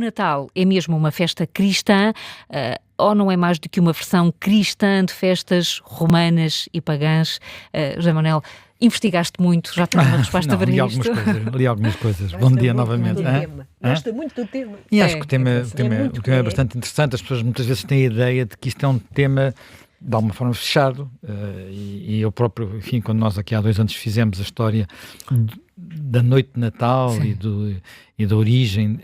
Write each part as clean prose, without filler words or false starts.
Natal é mesmo uma festa cristã, ou não é mais do que uma versão cristã de festas romanas e pagãs? José Manuel, investigaste muito, já tens uma resposta para isto? Li algumas coisas. Bom dia novamente. Gosta muito do tema. E acho que o tema é bastante interessante. As pessoas muitas vezes têm a ideia de que isto é um tema de alguma forma fechado, e eu próprio, enfim, quando nós aqui há 2 anos fizemos a história da noite de Natal e da origem,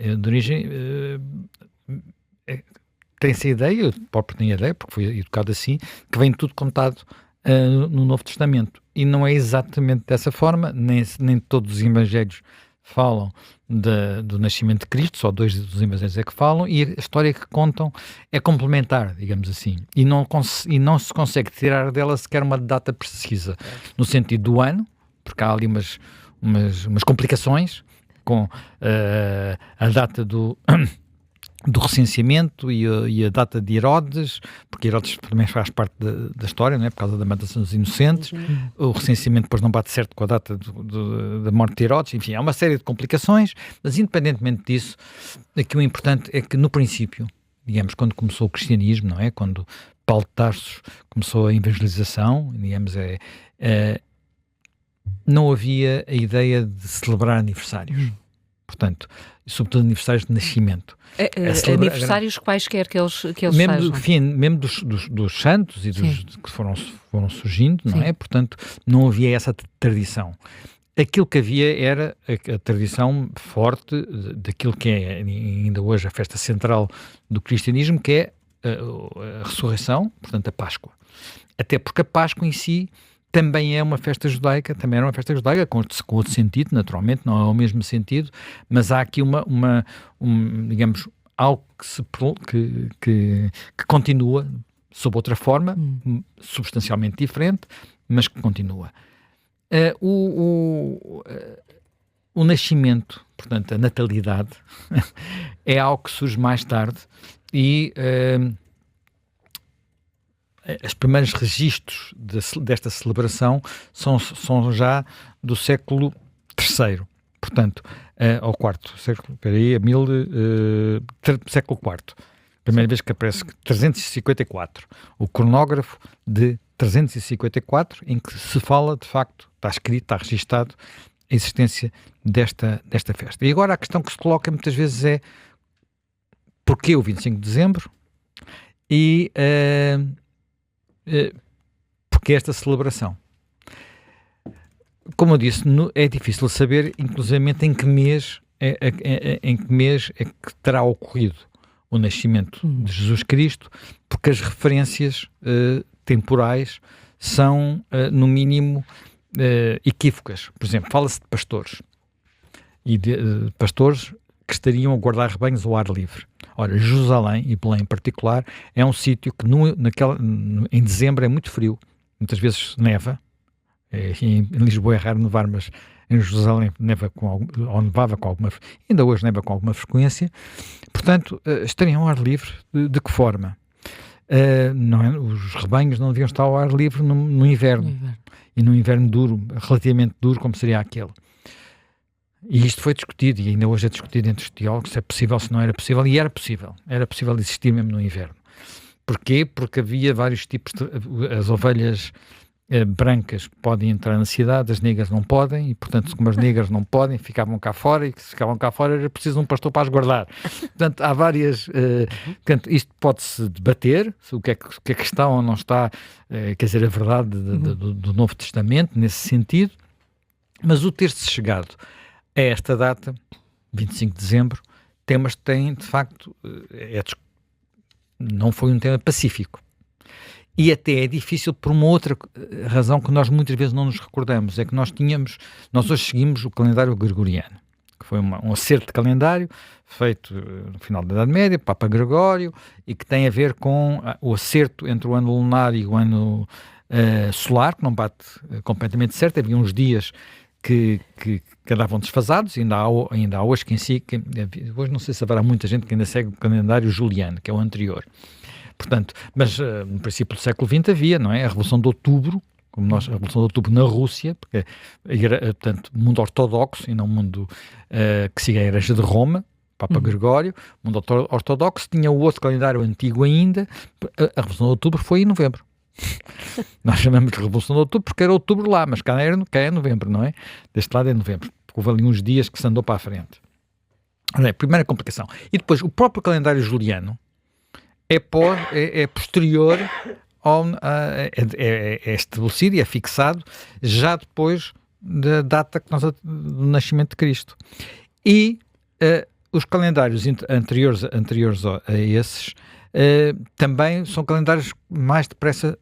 tem-se a ideia, eu próprio tenho a ideia, porque fui educado assim, que vem tudo contado no Novo Testamento, e não é exatamente dessa forma, nem todos os evangelhos falam do nascimento de Cristo, só 2 dos evangelhos é que falam, e a história que contam é complementar, digamos assim, e não se consegue tirar dela sequer uma data precisa, no sentido do ano, porque há ali umas complicações com a data do recenseamento e a data de Herodes, porque Herodes também faz parte da história, não é? Por causa da matação dos inocentes. O recenseamento depois não bate certo com a data da morte de Herodes. Enfim, há uma série de complicações, mas independentemente disso, aqui o importante é que no princípio, digamos, quando começou o cristianismo, não é? Quando Paulo de Tarso começou a evangelização, digamos, não havia a ideia de celebrar aniversários. Portanto, sobretudo aniversários de nascimento. Aniversários quaisquer que eles mesmo, sejam. Mesmo dos santos e dos que foram surgindo, não é? Portanto, não havia essa tradição. Aquilo que havia era a tradição forte daquilo que é ainda hoje a festa central do cristianismo, que é a ressurreição, portanto a Páscoa. Até porque a Páscoa em si também era uma festa judaica, com outro sentido, naturalmente, não é o mesmo sentido, mas há aqui digamos, algo que continua sob outra forma, substancialmente diferente, mas que continua. O nascimento, portanto, a natalidade, é algo que surge mais tarde e os primeiros registros desta celebração são já do século III, portanto, ao quarto século, século IV. Primeira vez que aparece 354, o cronógrafo de 354, em que se fala, de facto, está escrito, está registado a existência desta festa. E agora a questão que se coloca muitas vezes é porquê o 25 de dezembro e porque esta celebração? Como eu disse, é difícil saber, inclusivamente, em que mês é que terá ocorrido o nascimento de Jesus Cristo, porque as referências temporais são, no mínimo, equívocas. Por exemplo, fala-se de pastores, e de pastores que estariam a guardar rebanhos ao ar livre. Ora, Jerusalém, e Belém em particular, é um sítio que em dezembro é muito frio, muitas vezes neva. Em Lisboa é raro nevar, mas em Jerusalém nevava com alguma frequência, ainda hoje neva com alguma frequência. Portanto, estariam ao ar livre de que forma? Os rebanhos não deviam estar ao ar livre no inverno, e no inverno duro, relativamente duro, como seria aquele. E isto foi discutido, e ainda hoje é discutido entre os teólogos, se é possível, se não era possível, e era possível existir mesmo no inverno. Porquê? Porque havia vários tipos as ovelhas brancas podem entrar na cidade, as negras não podem, e portanto, como as negras não podem, ficavam cá fora, e se ficavam cá fora era preciso um pastor para as guardar. Portanto, há várias... portanto, isto pode-se debater, o que é que está ou não está, quer dizer, a verdade do Novo Testamento, nesse sentido, mas o ter-se chegado a esta data, 25 de dezembro, tem de facto, não foi um tema pacífico. E até é difícil por uma outra razão que nós muitas vezes não nos recordamos, é que nós hoje seguimos o calendário gregoriano, que foi um acerto de calendário feito no final da Idade Média, Papa Gregório, e que tem a ver com o acerto entre o ano lunar e o ano solar, que não bate completamente certo. Havia uns dias que andavam desfasados, ainda há hoje hoje não sei se haverá muita gente que ainda segue o calendário juliano, que é o anterior. Portanto, mas no princípio do século XX havia, não é? A Revolução de Outubro, a Revolução de Outubro na Rússia, porque portanto, mundo ortodoxo e não mundo que siga a Igreja de Roma, Papa Gregório, o mundo ortodoxo, tinha o outro calendário antigo ainda, a Revolução de Outubro foi em novembro. Nós chamamos de Revolução de Outubro porque era outubro lá, mas cá é novembro, não é? Deste lado é novembro. Houve ali uns dias que se andou para a frente. Primeira complicação. E depois, o próprio calendário juliano é posterior é estabelecido e é fixado já depois da data do nascimento de Cristo. E os calendários anteriores a esses também são calendários mais depressa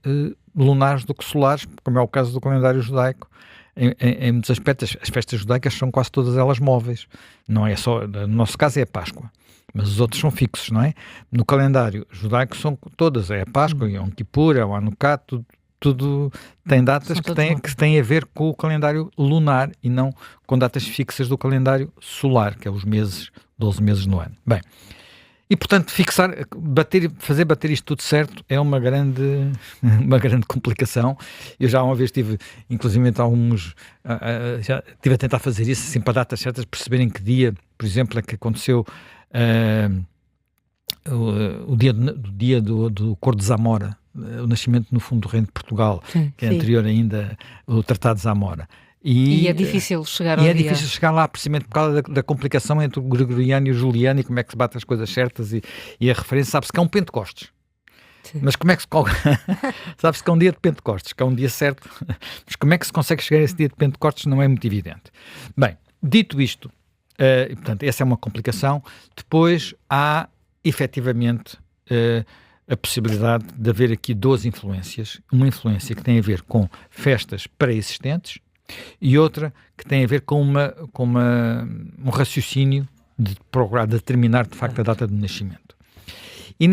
lunares do que solares, como é o caso do calendário judaico. Em muitos aspectos, as festas judaicas são quase todas elas móveis. Não é só, no nosso caso é a Páscoa, mas os outros são fixos, não é? No calendário judaico são todas, é a Páscoa, é o Yom Kippur, é o Hanukkah, tudo tem datas que têm a ver com o calendário lunar e não com datas fixas do calendário solar, que é os 12 meses no ano. Bem, e portanto fazer bater isto tudo certo é uma grande complicação. Eu já uma vez tive, inclusive já estive a tentar fazer isso assim, para datas certas, perceber em que dia, por exemplo, é que aconteceu o dia do Acordo de Zamora, o nascimento no fundo do Reino de Portugal, que é anterior ainda ao Tratado de Zamora. E é difícil chegar ao dia. É difícil chegar lá, precisamente por causa da complicação entre o gregoriano e o juliano e como é que se bate as coisas certas e a referência. Sabe-se que é um Pentecostes. Sim. Mas como é que se... Sabe-se que é um dia de Pentecostes, que é um dia certo. Mas como é que se consegue chegar a esse dia de Pentecostes não é muito evidente. Bem, dito isto, portanto, essa é uma complicação. Depois há, efetivamente, a possibilidade de haver aqui duas influências. Uma influência que tem a ver com festas pré-existentes e outra que tem a ver com um raciocínio de procurar determinar de facto a data do nascimento. E,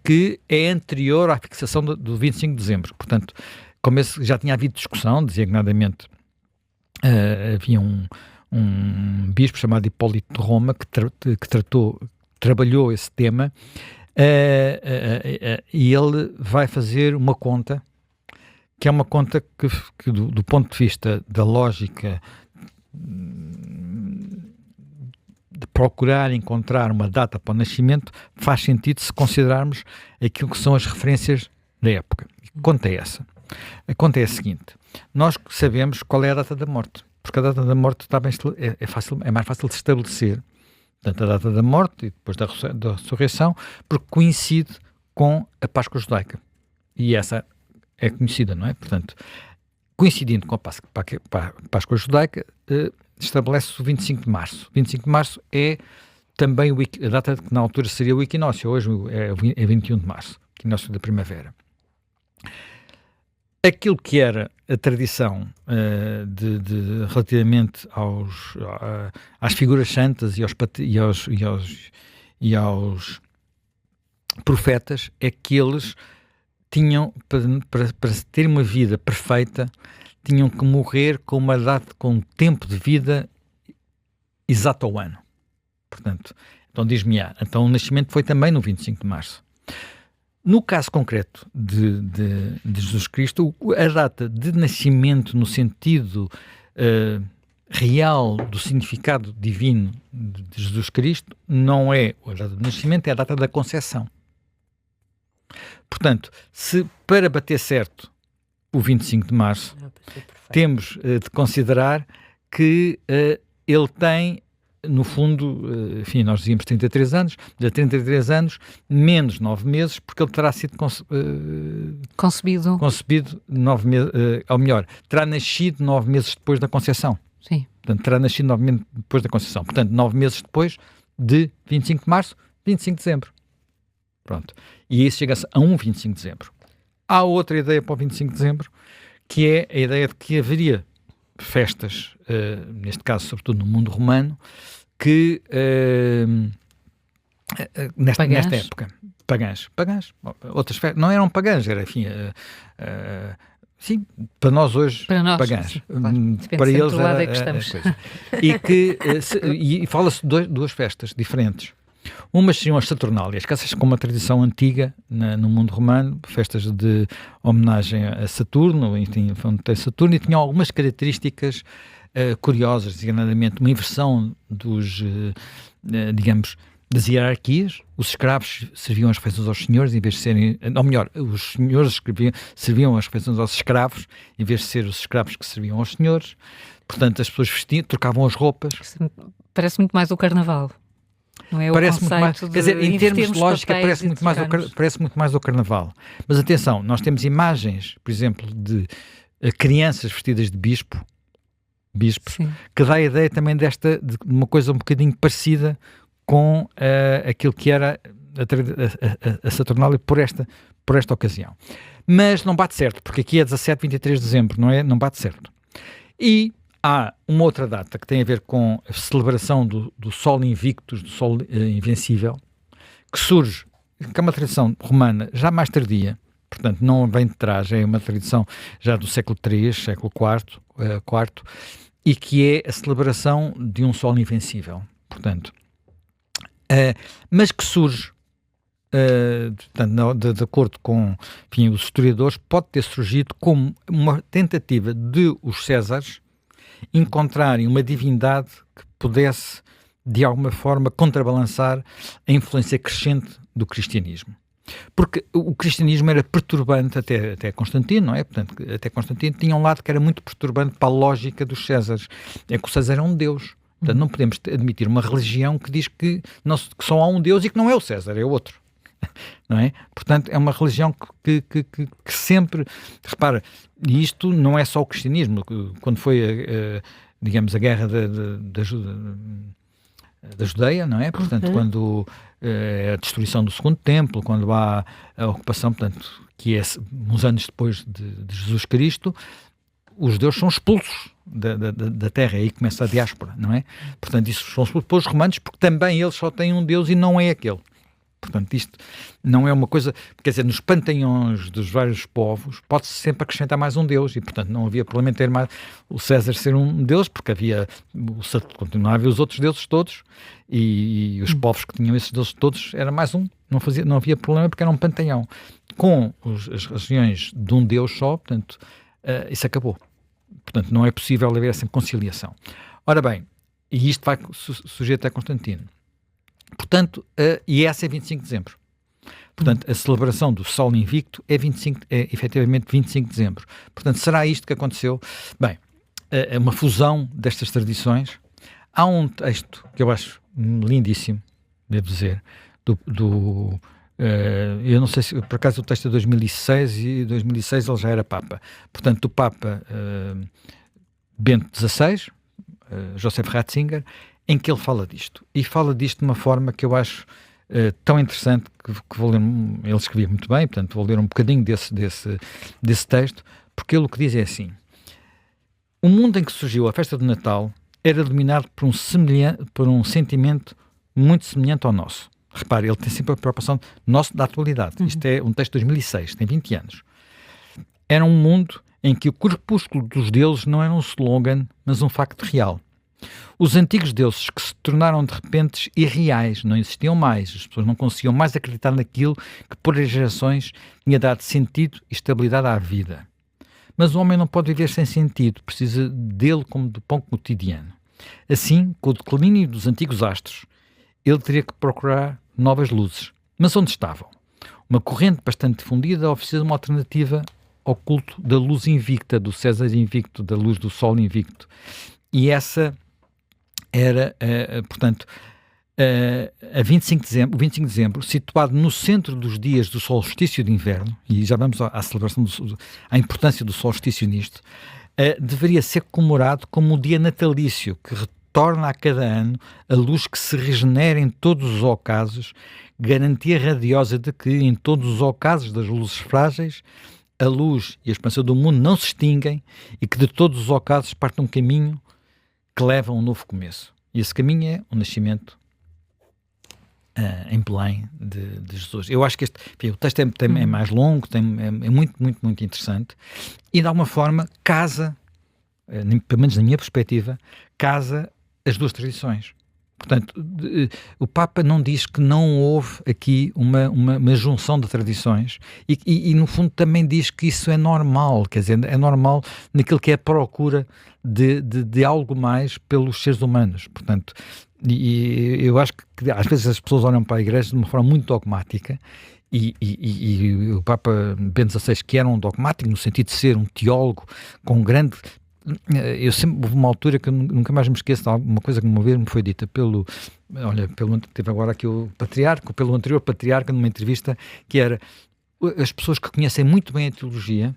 que é anterior à fixação do 25 de dezembro. Portanto, como já tinha havido discussão, designadamente havia um bispo chamado Hipólito de Roma que trabalhou esse tema e ele vai fazer uma conta que é uma conta que do ponto de vista da lógica de procurar encontrar uma data para o nascimento, faz sentido se considerarmos aquilo que são as referências da época. Que conta é essa? A conta é a seguinte: nós sabemos qual é a data da morte, porque a data da morte está bem, é mais fácil de estabelecer, portanto, a data da morte e depois da ressurreição, porque coincide com a Páscoa judaica. E essa é conhecida, não é? Portanto, coincidindo com a Páscoa judaica, estabelece-se o 25 de março. 25 de março é também a data que na altura seria o equinócio, hoje é 21 de março, equinócio da primavera. Aquilo que era a tradição relativamente às figuras santas e aos profetas é que eles tinham, para ter uma vida perfeita, tinham que morrer com uma data, com um tempo de vida exato ao ano. Portanto, então diz-me, então o nascimento foi também no 25 de março. No caso concreto de Jesus Cristo, a data de nascimento no sentido real do significado divino de Jesus Cristo não é a data de nascimento, é a data da concepção. Portanto, se para bater certo o 25 de março, temos de considerar que ele tem, no fundo, enfim, nós dizíamos 33 anos, de 33 anos, menos 9 meses, porque ele terá sido concebido 9 meses, ou melhor, terá nascido 9 meses depois da concepção. Sim. Portanto, terá nascido 9 meses depois da concepção. Portanto, 9 meses depois de 25 de março, 25 de dezembro. Pronto. E isso chega-se a um 25 de dezembro. Há outra ideia para o 25 de dezembro, que é a ideia de que haveria festas, neste caso, sobretudo no mundo romano, que nesta época, pagãs, outras festas, não eram pagãs, era, enfim, sim, para nós hoje, pagãs. Sim, claro. Para eles do lado era, é que estamos. E fala-se de duas festas diferentes. Umas seriam as Saturnálias, que essas com uma tradição antiga no mundo romano, festas de homenagem a Saturno, enfim, tem Saturno, e tinham algumas características curiosas, designadamente uma inversão dos, digamos, das hierarquias. Os escravos serviam as refeições aos senhores em vez de serem, ou melhor, os senhores serviam as refeições aos escravos em vez de ser os escravos que serviam aos senhores. Portanto, as pessoas vestiam, trocavam as roupas. Parece muito mais o carnaval. Não é? Parece o muito mais, conceito quer dizer, em termos de lógica parece muito mais o carnaval. Mas atenção, nós temos imagens, por exemplo, de crianças vestidas de bispos, sim, que dá a ideia também de uma coisa um bocadinho parecida com aquilo que era a Saturnália por esta ocasião. Mas não bate certo, porque aqui é 17, 23 de dezembro, não é? Não bate certo. E há uma outra data que tem a ver com a celebração do Sol Invictus, do Sol Invencível, que surge, que é uma tradição romana já mais tardia, portanto não vem de trás, é uma tradição já do século III, século IV, e que é a celebração de um Sol Invencível, portanto, mas que surge, portanto, de acordo com, enfim, os historiadores, pode ter surgido como uma tentativa de os Césares encontrarem uma divindade que pudesse, de alguma forma, contrabalançar a influência crescente do cristianismo. Porque o cristianismo era perturbante até Constantino, não é? Portanto, até Constantino tinha um lado que era muito perturbante para a lógica dos Césares. É que o César é um deus. Portanto, não podemos admitir uma religião que diz que só há um deus e que não é o César, é outro. Não é? Portanto, é uma religião que sempre, repara, e isto não é só o cristianismo. Quando foi, digamos, a guerra da Judeia, não é? Portanto, quando a destruição do segundo templo, quando há a ocupação, portanto, que é uns anos depois de Jesus Cristo, os judeus são expulsos da terra, aí começa a diáspora, não é? Portanto, isso são expulsos pelos romanos, porque também eles só têm um Deus e não é aquele. Portanto, isto não é uma coisa, quer dizer, nos panteões dos vários povos pode-se sempre acrescentar mais um Deus e, portanto, não havia problema em ter mais o César ser um Deus, porque continuava a haver os outros deuses todos e os povos que tinham esses deuses todos era mais um, não havia problema porque era um panteão. Com as regiões de um Deus só, portanto, isso acabou. Portanto, não é possível haver essa conciliação. Ora bem, e isto vai sujeito a Constantino. Portanto, e essa é 25 de dezembro. Portanto, a celebração do Sol Invicto é efetivamente 25 de dezembro. Portanto, será isto que aconteceu? Bem, é uma fusão destas tradições. Há um texto que eu acho lindíssimo, devo dizer, eu não sei se, por acaso, o texto é de 2006 e em 2006 ele já era Papa. Portanto, do Papa Bento XVI, Joseph Ratzinger, em que ele fala disto. E fala disto de uma forma que eu acho tão interessante que vou ler, ele escrevia muito bem, portanto vou ler um bocadinho desse texto, porque ele o que diz é assim: o mundo em que surgiu a festa do Natal era dominado por um sentimento muito semelhante ao nosso. Repare, ele tem sempre a preocupação da atualidade. Isto é um texto de 2006, tem 20 anos. Era um mundo em que o crepúsculo dos deuses não era um slogan, mas um facto real. Os antigos deuses que se tornaram de repente irreais, não existiam mais, as pessoas não conseguiam mais acreditar naquilo que por gerações tinha dado sentido e estabilidade à vida. Mas o homem não pode viver sem sentido, precisa dele como do pão cotidiano. Assim, com o declínio dos antigos astros, ele teria que procurar novas luzes. Mas onde estavam? Uma corrente bastante difundida oferecia uma alternativa ao culto da luz invicta, do César invicto, da luz do Sol invicto. E essa era, portanto, a 25 de dezembro, situado no centro dos dias do solstício de inverno, e já vamos à celebração, à importância do solstício nisto, deveria ser comemorado como o dia natalício, que retorna a cada ano a luz que se regenera em todos os ocasos, garantia radiosa de que, em todos os ocasos das luzes frágeis, a luz e a expansão do mundo não se extinguem e que de todos os ocasos parte um caminho que leva a um novo começo. E esse caminho é o nascimento em Belém de Jesus. Eu acho que o texto é mais longo, é muito, muito, muito interessante e de alguma forma casa, pelo menos na minha perspectiva, casa as duas tradições. Portanto, o Papa não diz que não houve aqui uma junção de tradições e, no fundo, também diz que isso é normal, quer dizer, é normal naquilo que é a procura de algo mais pelos seres humanos. Portanto, e eu acho que às vezes as pessoas olham para a Igreja de uma forma muito dogmática e o Papa Bento XVI, que era um dogmático no sentido de ser um teólogo com grande... Eu sempre houve uma altura que eu nunca mais me esqueço de alguma coisa que uma vez me foi dita teve agora aqui o patriarca, pelo anterior patriarca, numa entrevista, que era: as pessoas que conhecem muito bem a teologia,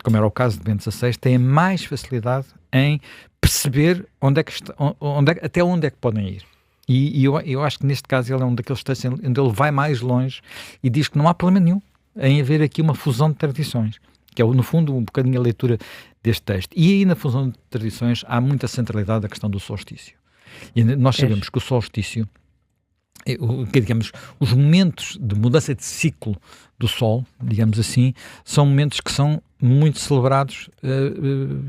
como era o caso de Bento XVI, têm mais facilidade em perceber até onde é que podem ir. E eu acho que neste caso ele é um daqueles textos onde ele vai mais longe e diz que não há problema nenhum em haver aqui uma fusão de tradições, que é, no fundo, um bocadinho a leitura deste texto. E aí, na fusão de tradições, há muita centralidade da questão do solstício. E nós sabemos que o solstício, digamos, os momentos de mudança de ciclo do Sol, digamos assim, são momentos que são muito celebrados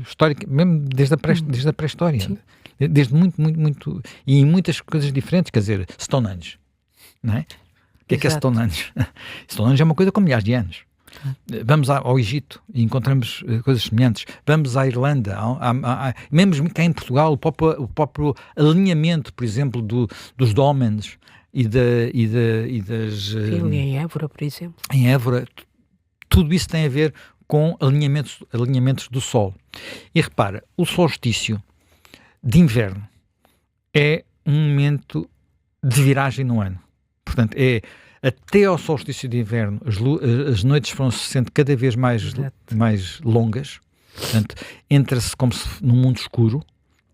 historicamente, mesmo desde a pré-história. Desde muito, e em muitas coisas diferentes, quer dizer, Stonehenge, não é? O que é Stonehenge? Stonehenge é uma coisa com milhares de anos. Vamos ao Egito e encontramos coisas semelhantes. Vamos à Irlanda, mesmo cá em Portugal, o próprio alinhamento, por exemplo, dos dólmenes e das... em Évora, por exemplo. Em Évora, tudo isso tem a ver com alinhamentos do Sol. E repara, o solstício de inverno é um momento de viragem no ano. Portanto, até ao solstício de inverno, as noites vão-se sendo cada vez mais longas. Portanto, entra-se como se num mundo escuro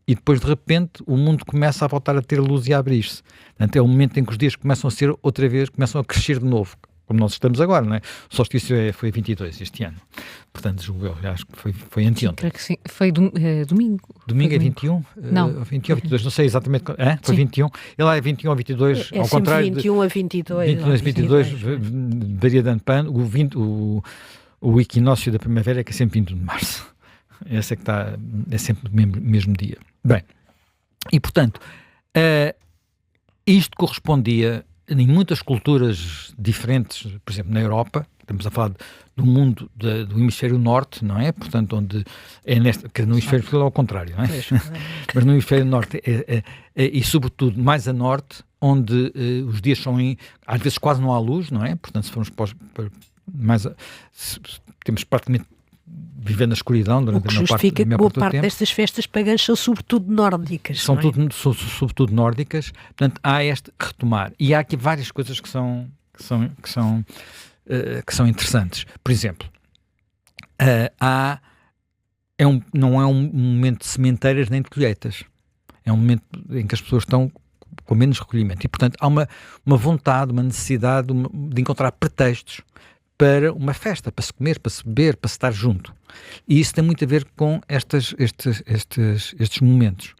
e depois, de repente, o mundo começa a voltar a ter luz e a abrir-se. Portanto, é o momento em que os dias começam a ser, outra vez, começam a crescer de novo, como nós estamos agora, não é? O solstício foi 22 este ano. Portanto, julgo eu, acho que foi anteontem. Sim, foi domingo. Domingo é 21? Não. 21 ou 22, não sei exatamente. Foi 21. Ele lá é 21 ou 22, ao contrário. 21 a 22. 21 a 22, varia de ano para ano. O equinócio da primavera é que é sempre 20 de março. Esse é que é sempre no mesmo dia. Bem, e portanto, isto correspondia em muitas culturas diferentes, por exemplo, na Europa. Estamos a falar do mundo do hemisfério norte, não é? Portanto, onde que no hemisfério sul é ao contrário, não é? Mas no hemisfério norte e sobretudo mais a norte, onde os dias são às vezes quase não há luz, não é? Portanto, se formos temos praticamente vivendo na escuridão durante a maior parte do tempo. O que justifica que boa parte destas festas pagãs são sobretudo nórdicas. São sobretudo nórdicas, portanto há este retomar. E há aqui várias coisas que são interessantes. Por exemplo, não é um momento de sementeiras nem de colheitas. É um momento em que as pessoas estão com menos recolhimento. E, portanto, há uma vontade, uma necessidade de encontrar pretextos para uma festa, para se comer, para se beber, para se estar junto. E isso tem muito a ver com estes momentos.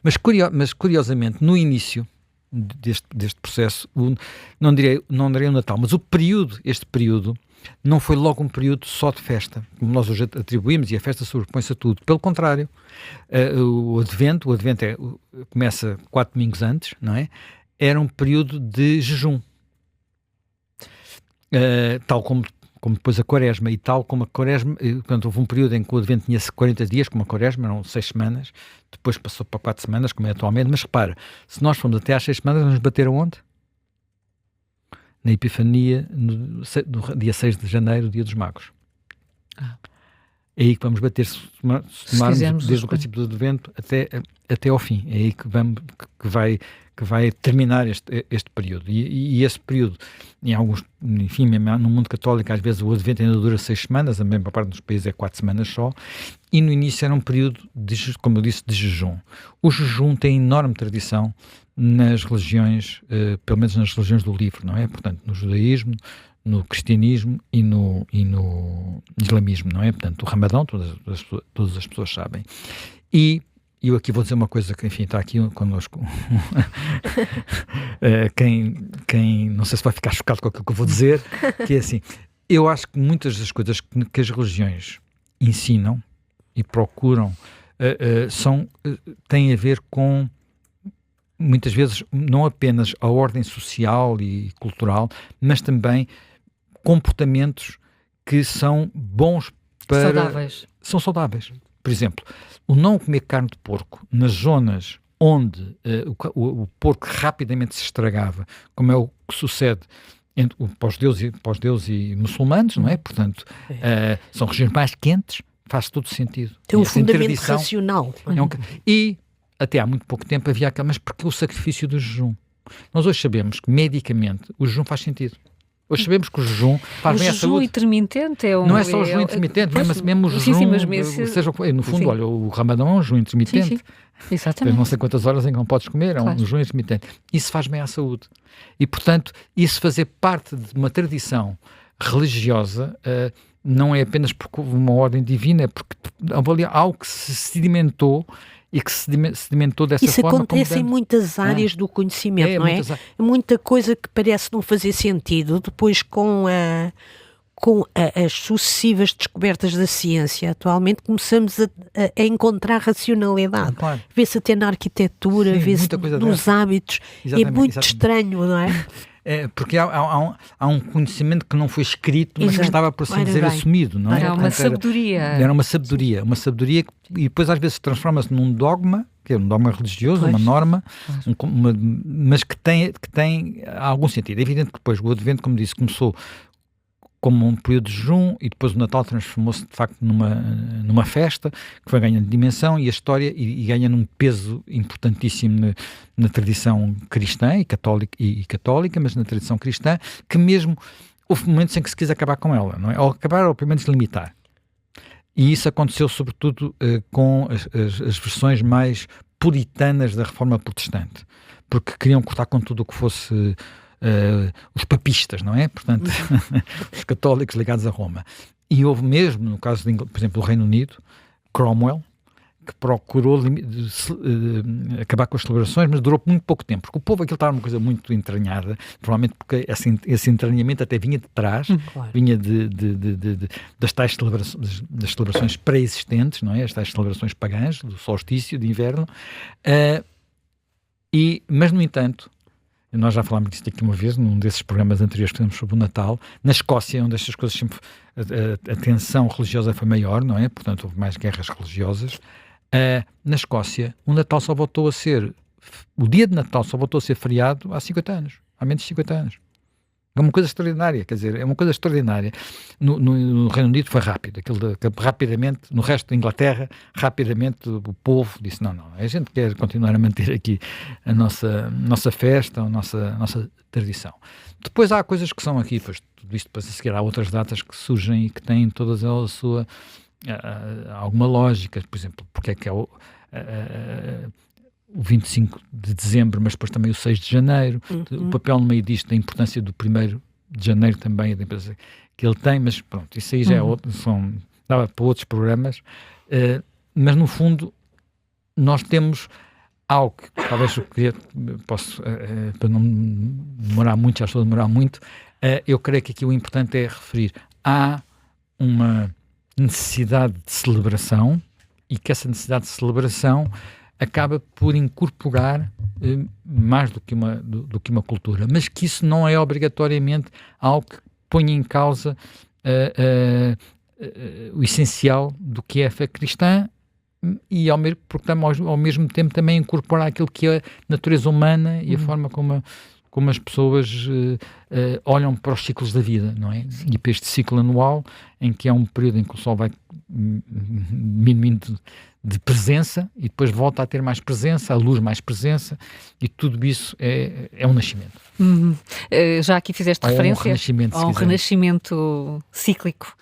Mas curiosamente, no início deste processo, não direi o Natal, mas este período, não foi logo um período só de festa, como nós hoje atribuímos, e a festa sobrepõe-se a tudo. Pelo contrário, o Advento começa 4 domingos antes, não é? Era um período de jejum. Tal como depois a Quaresma, e tal como a Quaresma, quando houve um período em que o Advento tinha 40 dias, como a Quaresma, eram 6 semanas, depois passou para 4 semanas, como é atualmente, mas repara, se nós formos até às 6 semanas, vamos bater aonde? Na Epifania, no dia 6 de janeiro, dia dos Magos. É aí que vamos bater, se tomarmos desde o princípio do Advento até ao fim. É aí que vai terminar este período. E esse período, em alguns, enfim, mesmo no mundo católico, às vezes o Advento ainda dura 6 semanas, a maior parte dos países é 4 semanas só, e no início era um período, como eu disse, de jejum. O jejum tem enorme tradição nas religiões, pelo menos nas religiões do livro, não é? Portanto, no judaísmo, no cristianismo e no islamismo, não é? Portanto, o Ramadão, todas as pessoas sabem. E eu aqui vou dizer uma coisa que, enfim, está aqui connosco. Quem não sei se vai ficar chocado com aquilo que eu vou dizer, que é assim, eu acho que muitas das coisas que as religiões ensinam e procuram têm a ver com muitas vezes não apenas a ordem social e cultural, mas também comportamentos que são bons para... Saudáveis. São saudáveis. Por exemplo, o não comer carne de porco nas zonas onde o porco rapidamente se estragava, como é o que sucede para os deuses e muçulmanos, não é? Portanto, são regiões mais quentes, faz todo sentido. Tem um fundamento racional. E até há muito pouco tempo havia aquela, mas porque o sacrifício do jejum? Nós hoje sabemos que medicamente o jejum faz sentido. Hoje sabemos que o jejum faz bem à saúde. O jejum intermitente é um... Não é só o jejum intermitente, mesmo o jejum... Sim, mas seja, no fundo, olha, o Ramadão é um jejum intermitente. Sim, exatamente. Tem não sei quantas horas em que não podes comer, é um jejum intermitente. Isso faz bem à saúde. E, portanto, isso fazer parte de uma tradição religiosa não é apenas porque houve uma ordem divina, é porque houve algo que se sedimentou e que se sedimentou dessa forma. Isso acontece em dando... muitas áreas do conhecimento, não é? Muita coisa que parece não fazer sentido, depois com as sucessivas descobertas da ciência, atualmente começamos a encontrar racionalidade. Claro. Vê-se até na arquitetura, vê-se nos hábitos. É muito estranho, não é? Porque há um conhecimento que não foi escrito, mas que estava, por assim dizer, assumido, não é? Era uma sabedoria. Era uma sabedoria que, e depois às vezes transforma-se num dogma, que é um dogma religioso, uma norma, mas que tem algum sentido. É evidente que depois o Advento, como disse, começou como um período de jejum e depois o Natal transformou-se de facto numa festa que foi ganhando dimensão e a história e ganha num peso importantíssimo na tradição cristã e católica, mas na tradição cristã, que mesmo houve momentos em que se quis acabar com ela, não é? Ou acabar ou pelo menos limitar. E isso aconteceu sobretudo com as versões mais puritanas da Reforma Protestante, porque queriam cortar com tudo o que fosse... os papistas, não é? Portanto, os católicos ligados a Roma. E houve mesmo, no caso, por exemplo, do Reino Unido, Cromwell, que procurou acabar com as celebrações, mas durou muito pouco tempo, porque o povo aquilo estava uma coisa muito entranhada, provavelmente porque esse entranhamento até vinha de trás, vinha das tais celebrações pré-existentes, não é? As tais celebrações pagãs, do solstício de inverno, mas, no entanto, nós já falámos disso aqui uma vez, num desses programas anteriores que fizemos sobre o Natal, na Escócia, onde estas coisas sempre, a tensão religiosa foi maior, não é? Portanto, houve mais guerras religiosas. Na Escócia, o dia de Natal só voltou a ser feriado há 50 anos, há menos de 50 anos. É uma coisa extraordinária, quer dizer, é uma coisa extraordinária. No Reino Unido foi rápido, rapidamente, no resto da Inglaterra, rapidamente o povo disse, não, a gente quer continuar a manter aqui a nossa festa, a nossa tradição. Depois há coisas que são aqui, pois tudo isto depois a seguir há outras datas que surgem e que têm todas elas a sua, alguma lógica, por exemplo, porque é que é o 25 de dezembro, mas depois também o 6 de janeiro, o papel no meio disto, a importância do 1º de janeiro também, da empresa que ele tem, mas pronto, isso aí já é outro, dava para outros programas, mas no fundo nós temos algo que talvez para não demorar muito, já estou a demorar muito, eu creio que aqui o importante é referir, há uma necessidade de celebração e que essa necessidade de celebração acaba por incorporar mais do que uma cultura, mas que isso não é obrigatoriamente algo que ponha em causa o essencial do que é a fé cristã e ao mesmo tempo também incorporar aquilo que é a natureza humana e a forma como as pessoas olham para os ciclos da vida, não é? E para este ciclo anual, em que é um período em que o Sol vai diminuindo de presença e depois volta a ter mais presença, a luz mais presença, e tudo isso é um nascimento. Já aqui fizeste referência a um renascimento cíclico.